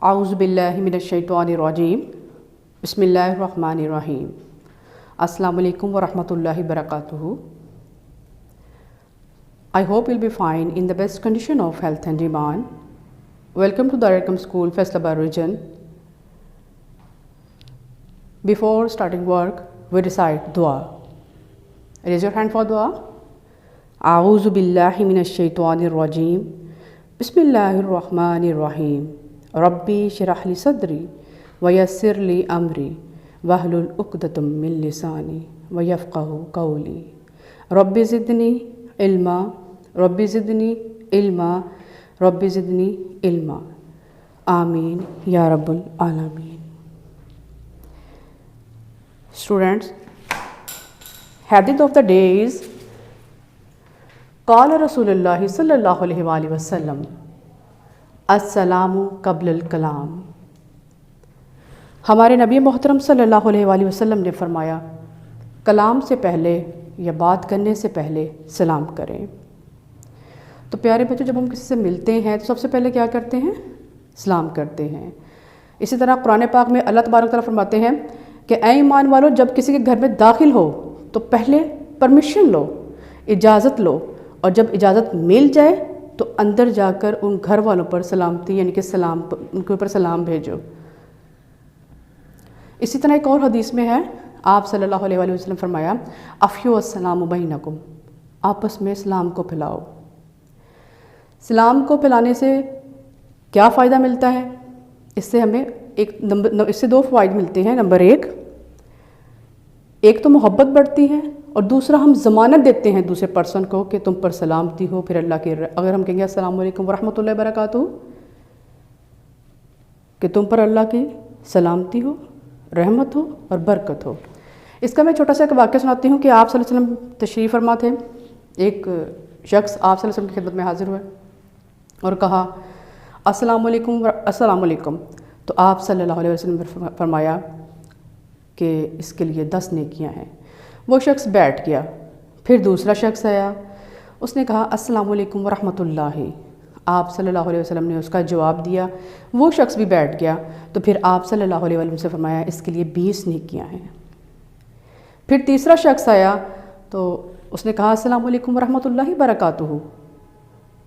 اعوذ باللہ من الشیطان الرجیم بسم اللہ الرحمن الرحیم السلام علیکم ورحمۃ اللہ وبرکاتہ. I hope you'll be fine in the best condition of health and iman. Welcome to Dar-e-Arqam School, Faisalabad region. Before starting work, we recite dua. Raise your hand for dua. A'udhu billahi minash shaitanir rajim. Bismillahir rahmanir rahim. Rabbi shrah li sadri wa yassir li amri wahlul 'uqdatam min lisani wa yafqahu qawli. Rabbi zidni ilma, Rabbi zidni ilma, Rabbi zidni ilma. Ameen ya Rabbul Alameen. Students, hadith of the day is Qala Rasulullah sallallahu alaihi wasallam As-salamu qabla al-kalam. ہمارے نبی محترم صلی اللہ علیہ وآلہ وسلم نے فرمایا کلام سے پہلے یا بات کرنے سے پہلے سلام کریں. تو پیارے بچوں، جب ہم کسی سے ملتے ہیں تو سب سے پہلے کیا کرتے ہیں؟ سلام کرتے ہیں. اسی طرح قرآن پاک میں اللہ تبارک تعالیٰ فرماتے ہیں کہ اے ایمان والو، جب کسی کے گھر میں داخل ہو تو پہلے پرمیشن لو، اجازت لو، اور جب اجازت مل جائے تو اندر جا کر ان گھر والوں پر سلامتی یعنی کہ ان کے اوپر سلام بھیجو. اسی طرح ایک اور حدیث میں ہے، آپ صلی اللہ علیہ وآلہ وسلم فرمایا افشوا السلام بینکم، آپس میں سلام کو پھیلاؤ. سلام کو پھیلانے سے کیا فائدہ ملتا ہے؟ اس سے ہمیں اس سے دو فوائد ملتے ہیں. نمبر ایک تو محبت بڑھتی ہے، اور دوسرا ہم ضمانت دیتے ہیں دوسرے پرسن کو کہ تم پر سلامتی ہو. پھر اللہ کے اگر ہم کہیں گے السلام علیکم ورحمۃ اللہ وبرکاتہ، کہ تم پر اللہ کی سلامتی ہو، رحمت ہو اور برکت ہو. اس کا میں چھوٹا سا ایک واقعہ سناتی ہوں کہ آپ صلی اللہ علیہ وسلم تشریف فرما تھے. ایک شخص آپ صلی اللہ علیہ وسلم کی خدمت میں حاضر ہوئے اور کہا السلام علیکم السلام علیکم. تو آپ صلی اللہ علیہ وسلم نے فرمایا کہ اس کے لیے 10 نیکیاں ہیں. وہ شخص بیٹھ گیا. پھر دوسرا شخص آیا، اس نے کہا السلام علیکم ورحمۃ اللہ. آپ صلی اللہ علیہ وسلم نے اس کا جواب دیا. وہ شخص بھی بیٹھ گیا. تو پھر آپ صلی اللہ علیہ وسلم سے فرمایا اس کے لیے 20 نیکیاں ہیں. پھر تیسرا شخص آیا تو اس نے کہا السلام علیکم ورحمۃ اللہ وبرکاتہ.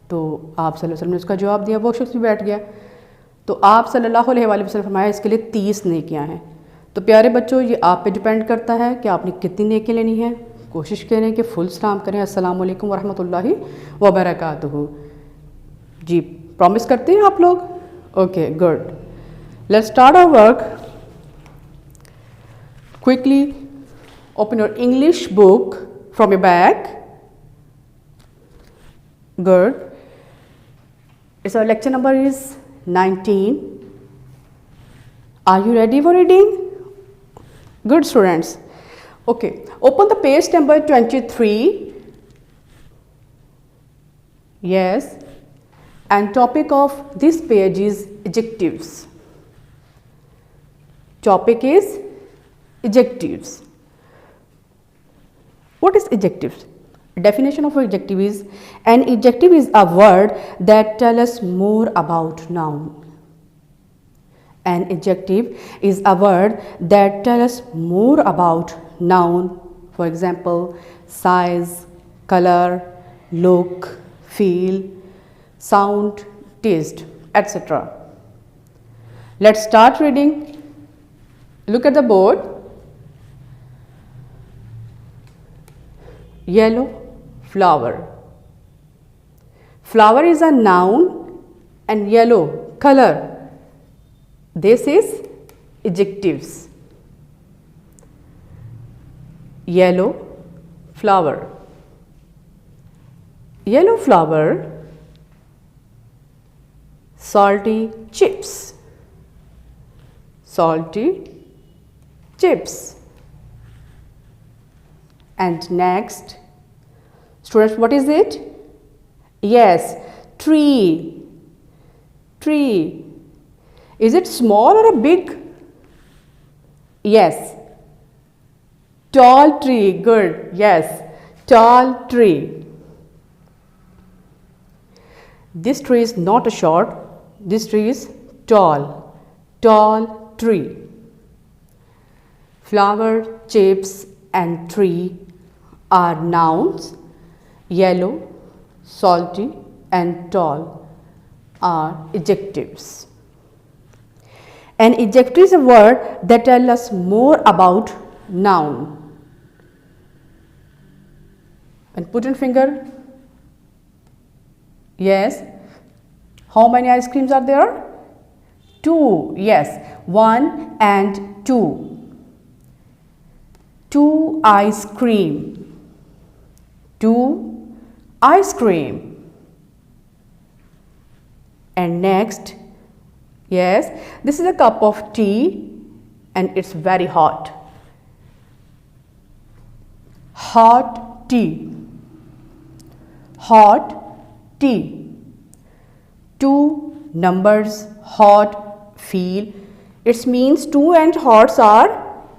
تو آپ صلی اللہ علیہ وسلم نے اس کا جواب دیا. وہ شخص بھی بیٹھ گیا. تو آپ صلی اللہ علیہ وآلہ وسلم فرمایا اس کے لیے 30 نیکیاں ہیں. تو پیارے بچوں، یہ آپ پہ ڈیپینڈ کرتا ہے کہ آپ نے کتنی نیکی لینی ہے. کوشش کریں کہ فل سلام کریں السلام علیکم ورحمۃ اللہ وبرکاتہ. جی پرومس کرتے ہیں آپ لوگ؟ Okay good. Let's start our work. Quickly open your English book from your bag. Good. It's our lecture number is 19. Are you ready for reading? Good students. Okay. Open the page number 23. Yes. And topic of this page is adjectives. Topic is adjectives. What is adjectives? Definition of adjective is, an adjective is a word that tells us more about noun. An adjective is a word that tells us more about noun. For example, size, color, look, feel, sound, taste, etc. Let's start reading. Look at the board. Yellow flower. Flower is a noun and yellow color. This is adjectives. Yellow flower. Yellow flower. Salty chips. Salty chips. And next, students, what is it? Yes, tree. Tree. Is it small or a big? Yes. Tall tree. Good. Yes. Tall tree. This tree is not a short. This tree is tall, tall tree. Flower, chips and tree are nouns. Yellow, salty and tall are adjectives. An adjective is a word that tells us more about noun. And put in finger. Yes. How many ice creams are there? 2. Yes. 1 and 2. 2 ice cream. 2 ice cream. And next, yes, this is a cup of tea and it's very hot. Hot tea. Hot tea. 2 numbers, hot, feel. It means 2 and hots are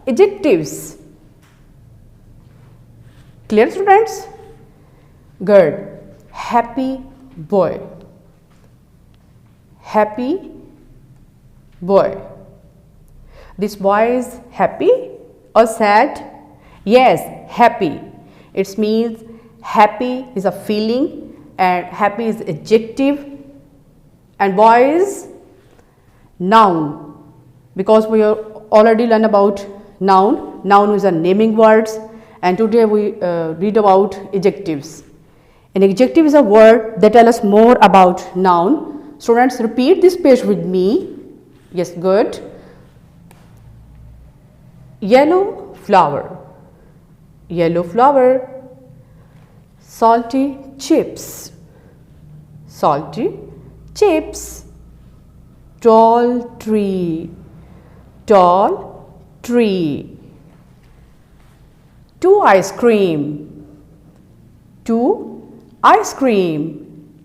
adjectives. Clear, students? Good. Happy boy. Happy boy. This boy is happy or sad? Yes, happy. It means happy is a feeling and happy is adjective and boy is noun, because we already learned about noun. Noun is a naming words, and today we read about adjectives. An adjective is a word that tells us more about noun. Students, repeat this page with me. Yes, good. Yellow flower. Yellow flower. Salty chips. Salty chips. Tall tree. Tall tree. 2 ice cream. 2 ice cream.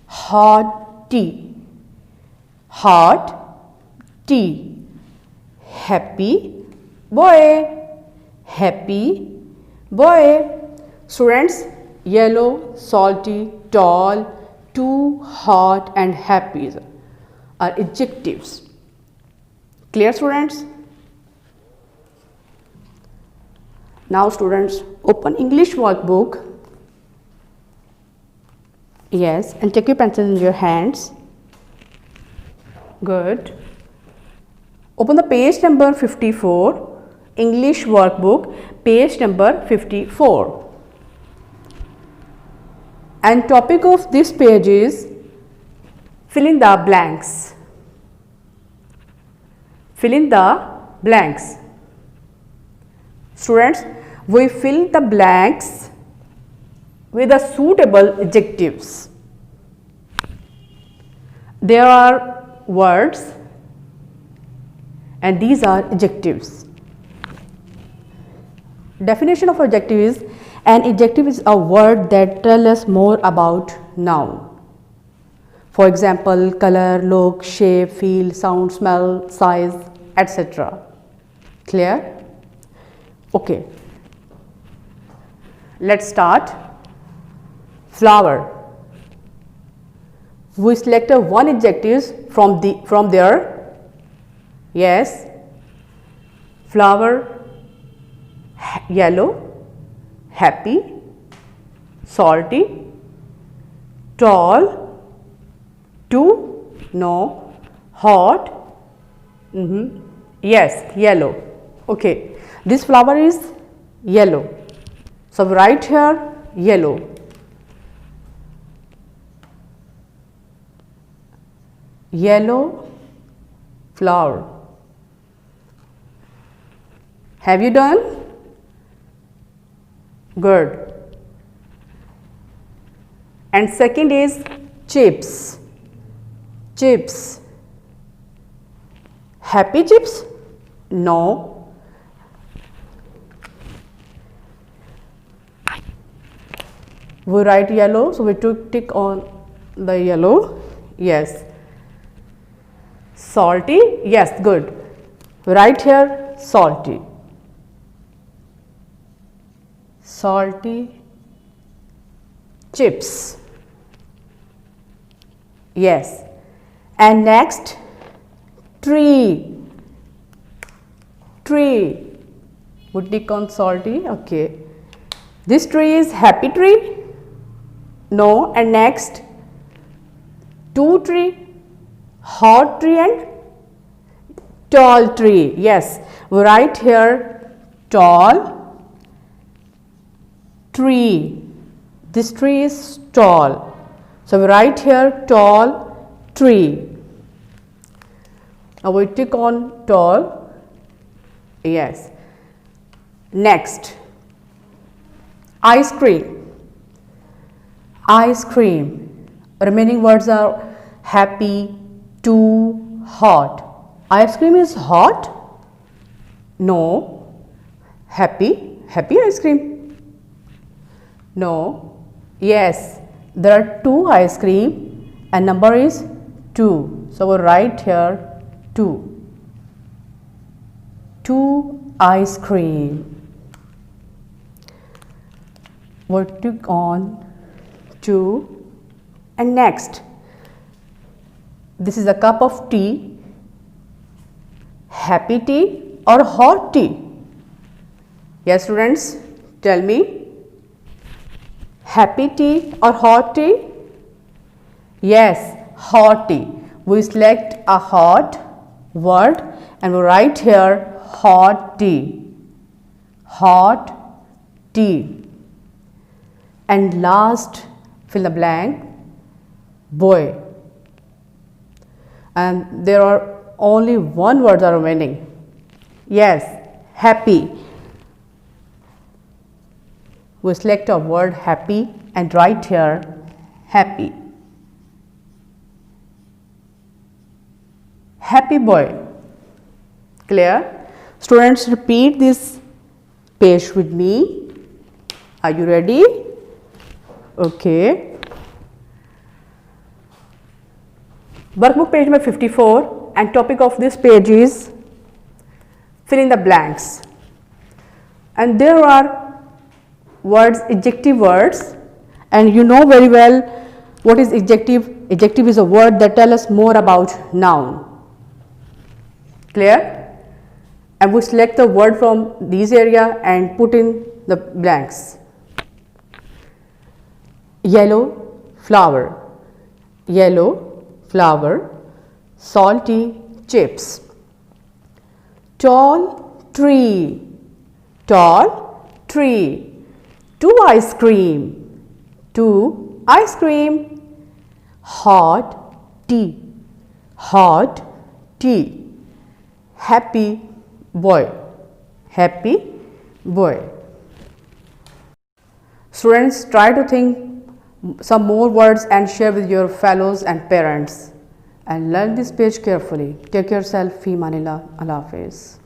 Hot tea. Hot tea. Happy boy. Happy boy. Students, yellow, salty, tall, 2, hot and happy are adjectives. Clear, students? Now students, open English workbook. Yes, and take your pencil in your hands. Good. Open the page number 54. English workbook, page number 54. And topic of this page is fill in the blanks. Fill in the blanks. Students, we fill the blanks with the suitable adjectives. There are words and these are adjectives. Definition of adjective is, an adjective is a word that tells us more about noun. For example, color, look, shape, feel, sound, smell, size, etc. Clear? Okay. Let's start. Flower. We selected one adjective from there. Yes. Flower. Yellow, happy, salty, tall, 2, no, hot, yes, yellow. Okay, this flower is yellow. So write here yellow. Yellow flower. Have you done? Good. And second is chips. Chips. Happy chips? No. We write yellow, so we took tick on the yellow. Yes. Salty? Yes, good. Write here salty. Salty chips. Yes. And next tree, tree. Would tick on salty. Okay. This tree is happy tree? No. And next, two tree, hot tree and tall tree. Yes, we write here tall tree. This tree is tall. So we write here tall tree. Now we tick on tall. Yes. Next, ice cream. Ice cream. Remaining words are happy, too, hot. Ice cream is hot? No. Happy? Happy ice cream? No. Yes. There are two ice cream and number is 2. So we'll write here 2. 2 ice cream. We'll tick on 2. And next, this is a cup of tea. Happy tea or hot tea? Yes, students, tell me. Happy tea or hot tea? Yes, hot tea. We select a hot word and we write here hot tea. Hot tea. And last, fill the blank, boy. And there are only one word are remaining. Yes, happy. We select a word happy and write here happy. Happy boy. Clear? Students, repeat this page with me. Are you ready? Okay. Workbook page number 54 and topic of this page is fill in the blanks. And there are words, adjective words, and you know very well what is adjective. Adjective is a word that tells us more about noun. Clear? And we select the word from these area and put in the blanks. Yellow flower, yellow flower, salty chips. Tall tree, tall tree. 2 ice cream, 2 ice cream. Hot tea, hot tea. Happy boy, happy boy. Students, try to think some more words and share with your fellows and parents. And learn this page carefully. Take yourself. Fi manillah. Allah Hafiz.